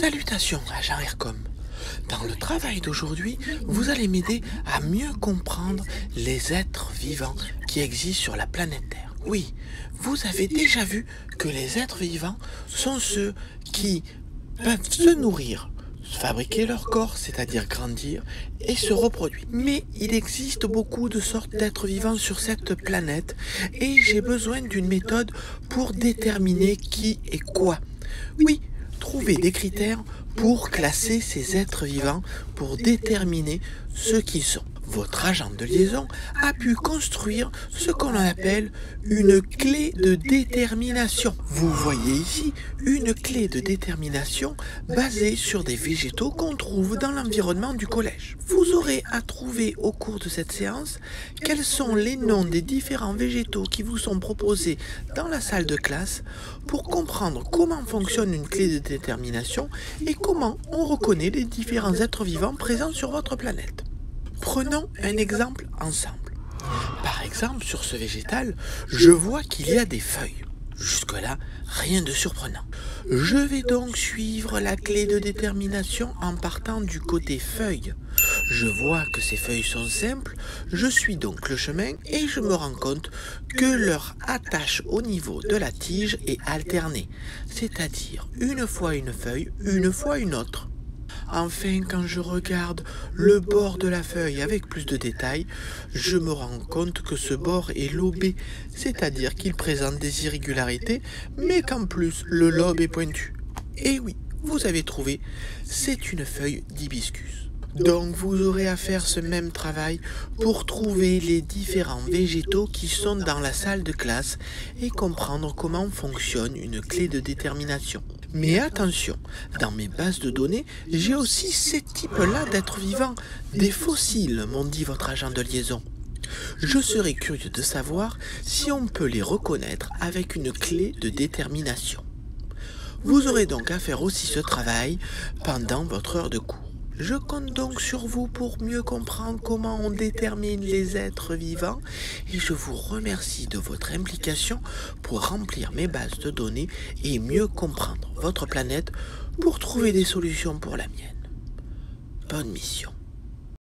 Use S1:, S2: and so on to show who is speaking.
S1: Salutations, agent Aircom. Dans le travail d'aujourd'hui, vous allez m'aider à mieux comprendre les êtres vivants qui existent sur la planète Terre. Oui, vous avez déjà vu que les êtres vivants sont ceux qui peuvent se nourrir, fabriquer leur corps, c'est-à-dire grandir, et se reproduire. Mais il existe beaucoup de sortes d'êtres vivants sur cette planète, et j'ai besoin d'une méthode pour déterminer qui est quoi. Oui, trouver des critères pour classer ces êtres vivants, pour déterminer ce qu'ils sont. Votre agent de liaison a pu construire ce qu'on appelle une clé de détermination. Vous voyez ici une clé de détermination basée sur des végétaux qu'on trouve dans l'environnement du collège. Vous aurez à trouver au cours de cette séance quels sont les noms des différents végétaux qui vous sont proposés dans la salle de classe pour comprendre comment fonctionne une clé de détermination et comment on reconnaît les différents êtres vivants présents sur votre planète. Prenons un exemple ensemble. Par exemple, sur ce végétal, je vois qu'il y a des feuilles. Jusque-là, rien de surprenant. Je vais donc suivre la clé de détermination en partant du côté feuilles. Je vois que ces feuilles sont simples, je suis donc le chemin et je me rends compte que leur attache au niveau de la tige est alternée, c'est-à-dire une fois une feuille, une fois une autre. Enfin, quand je regarde le bord de la feuille avec plus de détails, je me rends compte que ce bord est lobé, c'est-à-dire qu'il présente des irrégularités, mais qu'en plus le lobe est pointu. Et oui, vous avez trouvé, c'est une feuille d'hibiscus. Donc vous aurez à faire ce même travail pour trouver les différents végétaux qui sont dans la salle de classe et comprendre comment fonctionne une clé de détermination. Mais attention, dans mes bases de données, j'ai aussi ces types-là d'êtres vivants, des fossiles, m'ont dit votre agent de liaison. Je serais curieux de savoir si on peut les reconnaître avec une clé de détermination. Vous aurez donc à faire aussi ce travail pendant votre heure de cours. Je compte donc sur vous pour mieux comprendre comment on détermine les êtres vivants et je vous remercie de votre implication pour remplir mes bases de données et mieux comprendre votre planète pour trouver des solutions pour la mienne. Bonne mission.